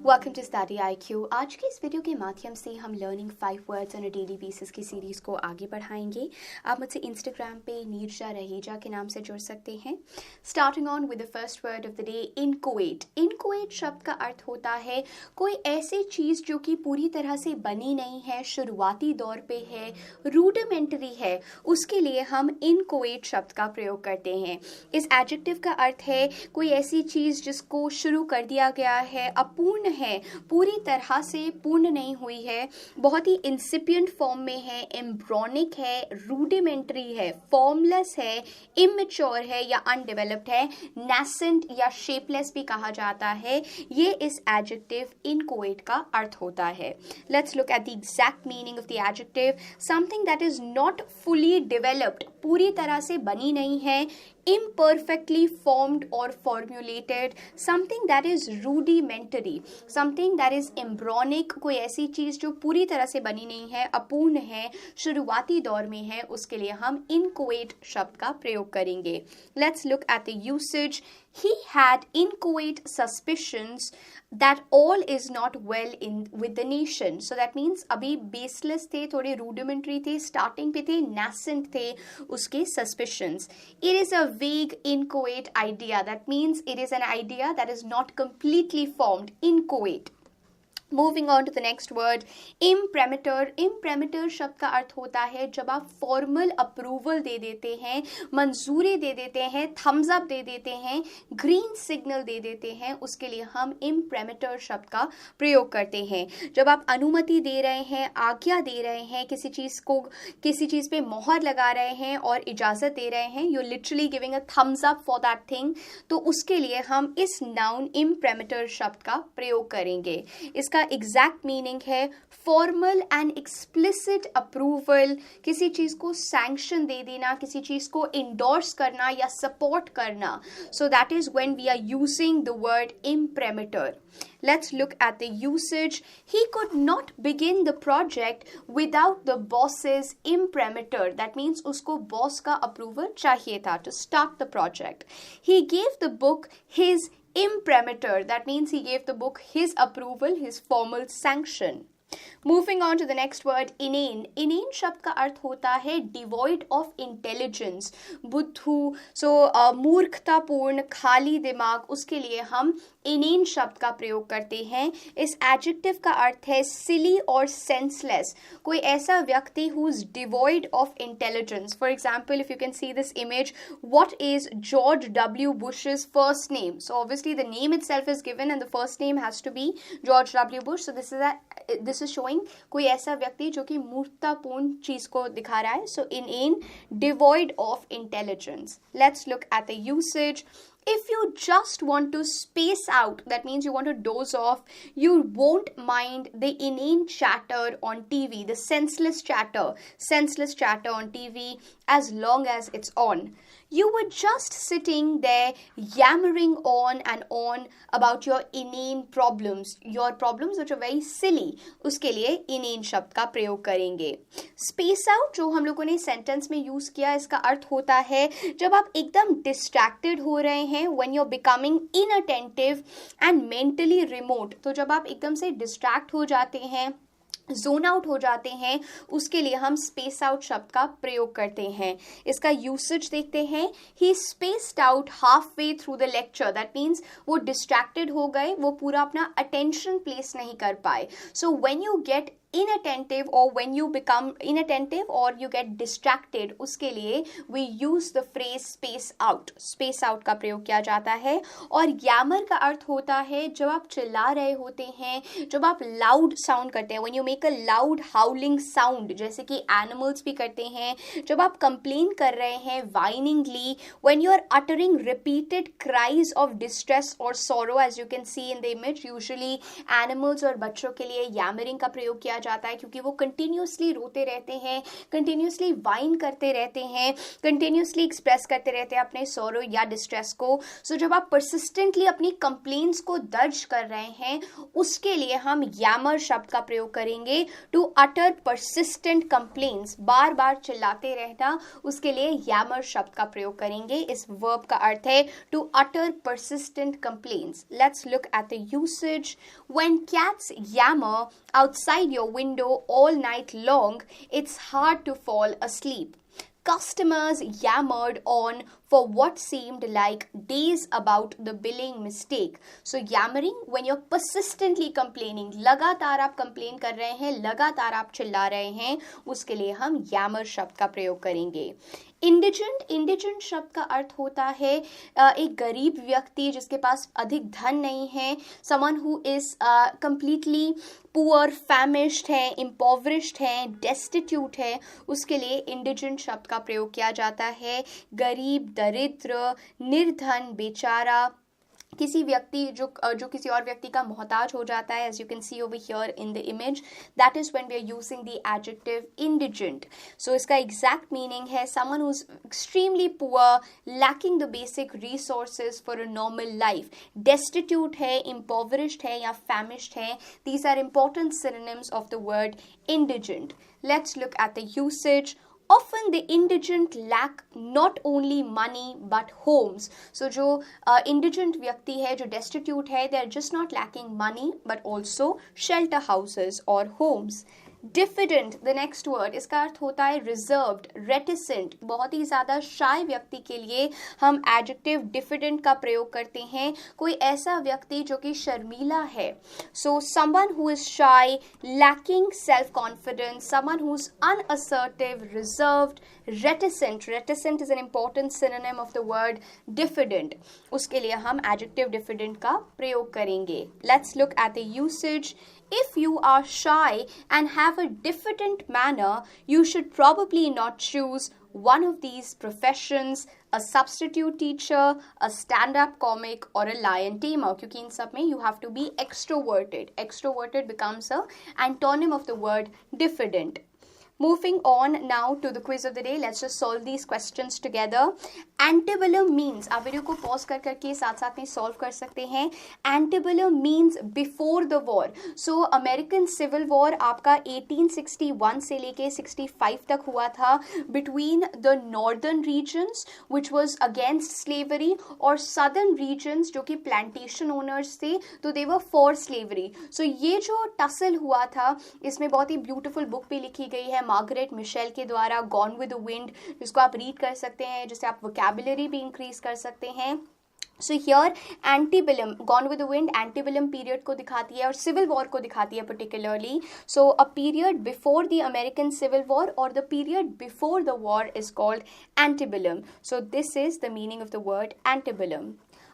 Welcome to StudyIQ। आज के इस वीडियो के माध्यम से हम learning 5 words on a daily basis की सीरीज़ को आगे बढ़ाएंगे। आप मुझसे इंस्टाग्राम पे नीरजा रहेजा के नाम से जुड़ सकते हैं। Starting on with the first word of the day, inchoate. Inchoate शब्द का अर्थ होता है कोई ऐसी चीज़ जो कि पूरी तरह से बनी नहीं है, शुरुआती दौर पे है, रूडिमेंटरी है, उसके लिए हम इनकोएट शब्द का प्रयोग करते हैं। इस एडजेक्टिव का अर्थ है कोई ऐसी चीज़ जिसको शुरू कर दिया गया है, अपूर्ण है, पूरी तरह से पूर्ण नहीं हुई है, बहुत ही इंसिपिएंट फॉर्म में है, एम्ब्रॉनिक है, रूडिमेंटरी है, फॉर्मलेस है, इमेच्योर है या अनडेवलप्ड है, नैसेंट या शेपलेस भी कहा जाता है। ये इस एडजेक्टिव इनकोएट का अर्थ होता है। Let's look at the exact meaning of the adjective. Something that is not fully developed, पूरी तरह से बनी नहीं है, imperfectly formed or formulated, something that is rudimentary, something that is embryonic, कोई ऐसी चीज़ जो पूरी तरह से बनी नहीं है, अपूर्ण है, शुरुआती दौर में है, उसके लिए हम inchoate शब्द का प्रयोग करेंगे। Let's look at the usage. He had inchoate suspicions that all is not well in with the nation. So that means अभी baseless थे, थोड़े rudimentary थे, starting पे थे, nascent थे उसके suspicions. It is a vague inchoate idea. That means it is an idea that is not completely formed. Inchoate. Moving on to the next word, imprimatur. imprimatur शब्द का अर्थ होता है जब आप फॉर्मल अप्रूवल दे देते हैं, मंजूरी दे देते हैं, थम्स अप दे देते हैं, ग्रीन सिग्नल दे देते हैं, उसके लिए हम imprimatur शब्द का प्रयोग करते हैं। जब आप अनुमति दे रहे हैं, आज्ञा दे रहे हैं, किसी चीज़ पे मोहर लगा रहे हैं और इजाज़त दे रहे हैं, you're literally giving a thumbs up for that thing, तो उसके लिए हम इस नाउन imprimatur शब्द का प्रयोग करेंगे। इसका एग्जैक्ट मीनिंग है फॉर्मल एंड एक्सप्लिसिट अप्रूवल, किसी चीज को सैंक्शन दे देना, किसी चीज को इंडोर्स करना या सपोर्ट करना। So that is when we are using the word imprimatur. Let's look at the usage. He could not begin the project without the boss's imprimatur. That means उसको बॉस का approval चाहिए था to start the project. He gave the book his imprimatur. That means he gave the book his approval, his formal sanction. Moving on to the next word, inane. Inane शब्द का अर्थ होता है devoid of intelligence, बुद्धू, मूर्खतापूर्ण, खाली दिमाग, उसके लिए हम inane शब्द का प्रयोग करते हैं। इस एडजेक्टिव का अर्थ है silly और senseless, कोई ऐसा व्यक्ति who is devoid of intelligence. For example, if you can see this image, what is George W. Bush's first name? So obviously the name itself is given and the first name has to be George W. Bush. So this is showing कोई ऐसा व्यक्ति जो कि मूर्खतापूर्ण चीज को दिखा रहा है। So inane, devoid of intelligence. Let's look at the usage. If you just want to space out, that means you want to doze off, you won't mind the inane chatter on TV, the senseless chatter on TV, as long as it's on. You were just sitting there yammering on and on about your inane problems, your problems which are very silly. उसके लिए inane शब्द का प्रयोग करेंगे। Space out जो हम लोगों ने सेंटेंस में यूज किया, इसका अर्थ होता है जब आप एकदम डिस्ट्रैक्टेड हो रहे हैं, when you're becoming inattentive and mentally remote. तो जब आप एकदम से डिस्ट्रैक्ट हो जाते हैं, जोन आउट हो जाते हैं, उसके लिए हम स्पेस आउट शब्द का प्रयोग करते हैं। इसका यूसेज देखते हैं। He spaced out halfway through the lecture. That means वो डिस्ट्रैक्टेड हो गए, वो पूरा अपना अटेंशन प्लेस नहीं कर पाए। So when you get inattentive or when you become inattentive or you get distracted, उसके लिए we use the phrase space out का प्रयोग किया जाता है। और yammer का अर्थ होता है जब आप चिल्ला रहे होते हैं, जब आप loud sound करते हैं, when you make a loud howling sound, जैसे कि animals भी करते हैं, जब आप complain कर रहे हैं whiningly, when you are uttering repeated cries of distress or sorrow, as you can see in the image, usually animals और बच्चों के लिए yammering का प्रयोग किया जाता है क्योंकि वो कंटिन्यूसली रोते रहते हैं, कंटिन्यूसली वाइन करते रहते हैं, कंटिन्यूसली एक्सप्रेस करते रहते हैं अपने सोरो या डिस्ट्रेस को। सो जब आप परसिस्टेंटली अपनी कंप्लेंट्स को दर्ज कर रहे हैं, उसके लिए हम यामर शब्द का प्रयोग करेंगे। टू अटर परसिस्टेंट कंप्लेंट्स, बार बार चिल्लाते रहना, उसके लिए यामर शब्द का प्रयोग करेंगे। इस वर्ब का अर्थ है to utter persistent complaints. Let's look at the usage. When cats yammer outside your window all night long, it's hard to fall asleep. Customers yammered on for what seemed like days about the billing mistake. So yammering, when you're persistently complaining, लगातार आप complain कर रहे हैं, लगातार आप चिल्ला रहे हैं, उसके लिए हम yammer शब्द का प्रयोग करेंगे। इंडिजेंट शब्द का अर्थ होता है एक गरीब व्यक्ति जिसके पास अधिक धन नहीं है, someone who is completely poor, famished है, इम्पोवरिश्ड है, डेस्टिट्यूट है, उसके लिए इंडिजेंट शब्द का प्रयोग किया जाता है। गरीब, दरिद्र, निर्धन, बेचारा, किसी व्यक्ति जो किसी और व्यक्ति का मोहताज हो जाता है, as you can see over here in the image, that is when we are using the adjective indigent. So इसका exact meaning है someone who's extremely poor, lacking the basic resources for a normal life. Destitute है, impoverished है या famished है. These are important synonyms of the word indigent. Let's look at the usage. Often the indigent lack not only money but homes. So जो indigent व्यक्ति है, जो destitute है, they are just not lacking money but also shelter houses or homes. Diffident, the next word, इसका अर्थ होता है reserved, reticent, बहुत ही ज़्यादा shy व्यक्ति के लिए हम adjective diffident का प्रयोग करते हैं, कोई ऐसा व्यक्ति जो कि शर्मीला है। So someone who is shy, lacking self-confidence, someone who's unassertive, reserved, reticent. Reticent is an important synonym of the word diffident. उसके लिए हम adjective diffident का प्रयोग करेंगे। Let's look at the usage. If you are shy and have a diffident manner, you should probably not choose one of these professions, a substitute teacher, a stand-up comic or a lion tamer, क्योंकि इन सब में you have to be extroverted. Extroverted becomes a antonym of the word diffident. Moving on now to the quiz of the day. Let's just solve these questions together. Antebellum means, आप video को pause कर करके साथ साथ में solve कर सकते हैं. Antebellum means before the war. So American Civil War आपका 1861 से लेके 65 तक हुआ था between the northern regions which was against slavery और southern regions जो कि plantation owners थे, तो they were for slavery. So ये जो tussle हुआ था, इसमें बहुत ही beautiful book भी लिखी गई है मार्गरेट मिशेल के द्वारा, गॉन विद द विंड, जिसको आप रीड कर सकते हैं, जिससे आप वोकैबुलरी भी इंक्रीज कर सकते हैं. So here antebellum, Gone with the Wind antebellum period को दिखाती है और सिविल वॉर को दिखाती है particularly. So a period before the American Civil War और the period before the war is called antebellum. So this is the meaning of the word antebellum.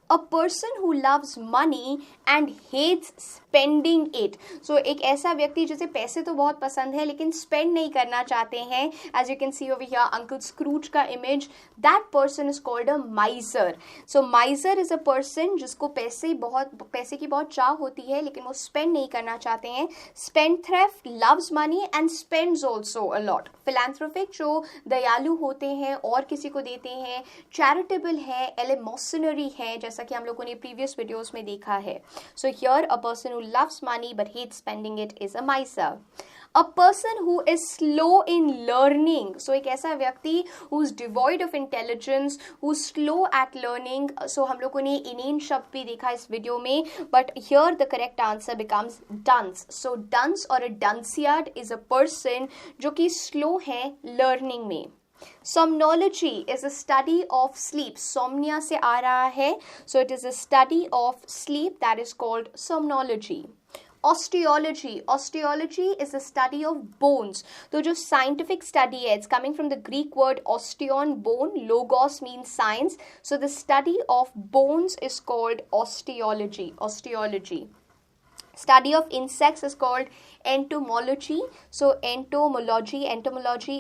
A person who loves money and hates spending it. So एक ऐसा व्यक्ति जिसे पैसे तो बहुत पसंद है लेकिन spend नहीं करना चाहते हैं. As you can see over here, Uncle Scrooge का image. That person is called a miser. So miser is a person जिसको पैसे की बहुत चाह होती है लेकिन वो spend नहीं करना चाहते हैं. Spendthrift loves money and spends also a lot. Philanthropic जो दयालु होते हैं और किसी को देते हैं. Charitable है, eleemosynary है, जैसा कि हम लोगों ने प्रीवियस वीडियोस में देखा है. So here a person who loves money but hates spending it is a miser. A person who is slow in learning. So एक ऐसा व्यक्ति who is devoid of intelligence, who is slow at learning. So हम लोगों ने inane शब्द भी देखा इस वीडियो में, but here the correct answer becomes dunce. So dunce or a dunciad is a person जो कि slow है learning में. Somnology is a study of sleep. Somnia से आ रहा है, so it is a study of sleep that is called somnology. Osteology. Osteology is the study of bones. तो जो scientific study है, it's coming from the Greek word osteon, bone. Logos means science. So the study of bones is called osteology. Osteology. Study of insects is called entomology. So entomology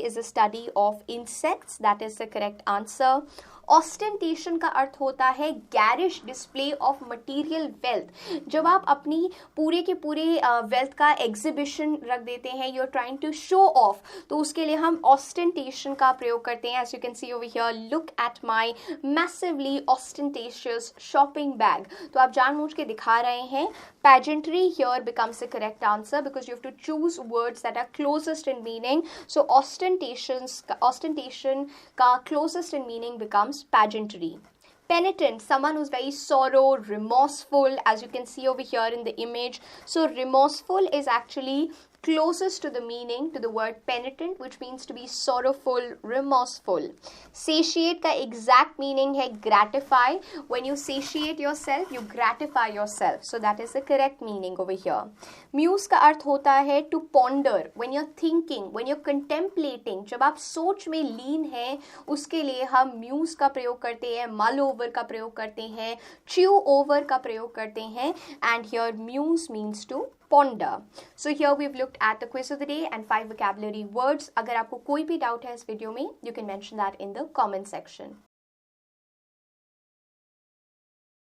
is a study of insects. That is the correct answer. Ostentation का अर्थ होता है garish display of material wealth. जब आप अपनी पूरे के पूरे wealth का एग्जीबिशन रख देते हैं, you are trying to show off, तो उसके लिए हम ऑस्टेंटेशन का प्रयोग करते हैं। As you can see over here, look at my massively ostentatious shopping bag. तो आप जानबूझ के दिखा रहे हैं। Pageantry here becomes the correct answer because you have to choose words that are closest in meaning. So ostentation ka closest in meaning becomes pageantry. Penitent, someone who's very sorrow, remorseful, as you can see over here in the image. So remorseful is actually closest to the meaning to the word penitent, which means to be sorrowful, remorseful. Satiate का exact meaning है gratify. When you satiate yourself, you gratify yourself. So that is the correct meaning over here. Muse का अर्थ होता है to ponder. When you're thinking, when you're contemplating, जब आप सोच में लीन हैं, उसके लिए हम muse का प्रयोग करते हैं, mull over का प्रयोग करते हैं, chew over का प्रयोग करते हैं, and here muse means to ponder. So here we've looked at the quiz of the day and 5 vocabulary words. अगर आपको कोई भी डाउट है इस वीडियो में, you can mention that in the comment section.